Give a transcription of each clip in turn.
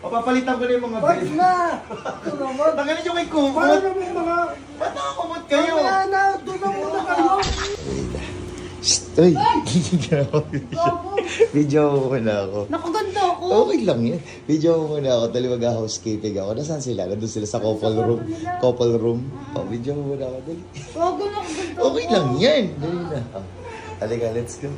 O papalitan ko na yung mga bed. Wag na! Ito naman. Tanggalin nyo kay kumot. Paano naman mga... Ba't nakakumot kayo? Mamaya na! Doon na muna kayo! Uy! Video mo muna ako. Nakaganda ako. Okay lang yan. Video mo muna ako. Dali mag-housekeeping ako. Nasaan sila? Nandun sila sa couple room. Couple room. O, video mo muna ako. Dali. Gago, nakaganda ako. Okay lang yan. Dali na. Halika, let's go.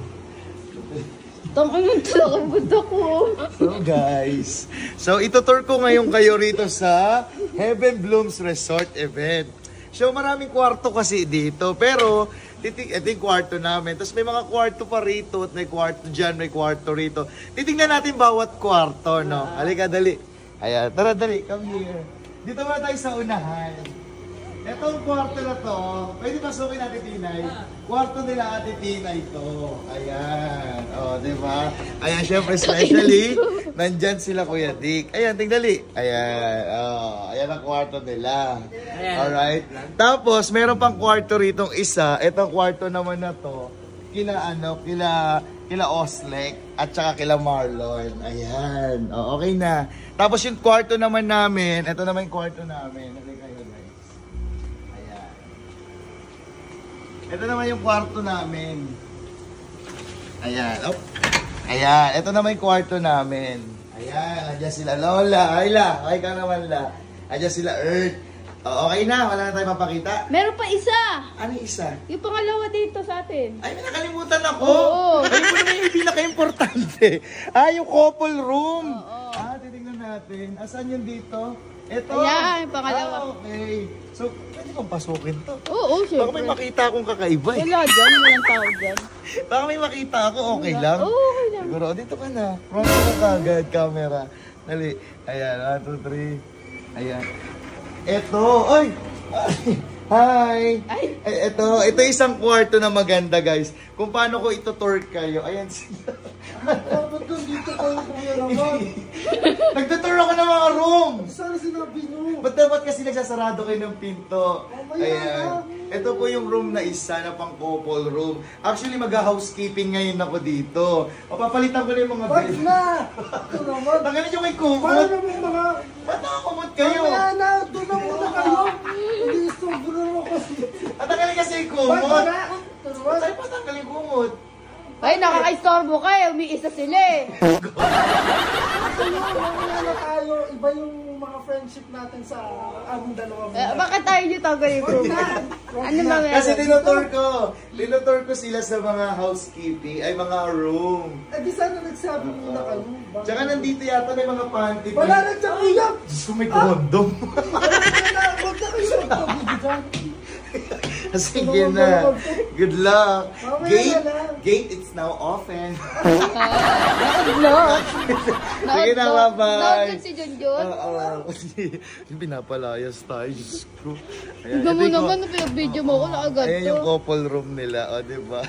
Tangin talaga ang ganda ko. So guys, so itutour ko ngayon kayo rito sa Heaven Blooms Resort event. So maraming kwarto kasi dito, pero ito yung kwarto namin. Tapos may mga kwarto pa rito at may kwarto dyan, may kwarto rito. Titingnan natin bawat kwarto, no? Halika, dali. Ayan, tara, dali, come here. Dito muna tayo sa unahan. Itong kwarto na to, pwede pasukin natin Tinay. Kwarto nila Ate Tinay to. Ayan. O, diba? Ayan, syempre, especially, nandyan sila Kuya Dick. Ayan, tingdali. Ayan. O, ayan ang kwarto nila. Alright? Tapos, meron pang kwarto ritong isa. Itong kwarto naman na to, kila Oslek at saka kila Marlon. Ayan. O, okay na. Tapos yung kwarto naman namin, ito naman yung kwarto namin. Ito naman yung kwarto namin. Ayan. Oh. Ayan. Ito naman yung kwarto namin. Ayan. Andiyan sila Lola. Ay la. Ay ka naman la. Andiyan sila Earth. Oh, okay na. Wala na tayo mapakita. Meron pa isa. Ano yung isa? Yung pangalawa dito sa atin. Ay, may nakalimutan ako. Oo. Ay, mo naman yung pinaka-importante. Yung couple room. Oo. Titignan natin. Asan yun dito? Ito. Ayan, pangalawa. Okay. So, pwede kong pasukin to. Oo, syempre. Baka may makita akong kakaiba eh. Wala dyan, walang tao dyan. Baka may makita ako, okay lang? Oo, okay lang. Siguro, dito ka na. Front ka kagad, camera. Dali. Ayan, 1, 2, 3. Ayan. Eto, oy! Hi! Ay. Ito isang kwarto na maganda, guys. Kung paano ko ito-tour kayo. Ayan sila. Dapat kung dito kayo kuya naman. Nagtutour ako ng mga room. Sana sinabi nyo. Ba't dapat kasi nagsasarado kayo ng pinto? Ayan. Ito po yung room na isa na pang couple room. Actually, mag-housekeeping ngayon ako dito. O, papalitan ko na yung mga Wag bed. na! Ito naman. Tanggalin nyo kay Paano kumot. naman mga... Ba't nakakumot kayo? Mamaya na! Doon na muna kayo! Hindi istorbo na naman kasi. At tanggalin kasi yung Wag kumot. na! Ito naman. Saan pa tanggalin yung kumot? Ay, nakaka-istorbo kayo. Umiisa sila eh. Mamaya na tayo. Iba yung mga friendship natin sa aming dalawa. Bakit tayo nyo tanggalin ko? Ano ba meron? Kasi tinutour ko sila sa mga housekeeping, ay mga room. Eh di sana nagsabi muna kayo. Tsaka nandito yata may mga panty. Wala na dyan kuya! Diyos ko, may condom. Wag na kayo magpapagod dyan. Sige na. Good luck. Mamaya na lang. Gate, it's now open. Vlog. Sige na, bye-bye. Vlog si Junjun. Yung pinapalayas tayo, Diyos ko. Hanggang mo naman, video mo ko, nakagad Ayan to. yung couple room nila, o diba?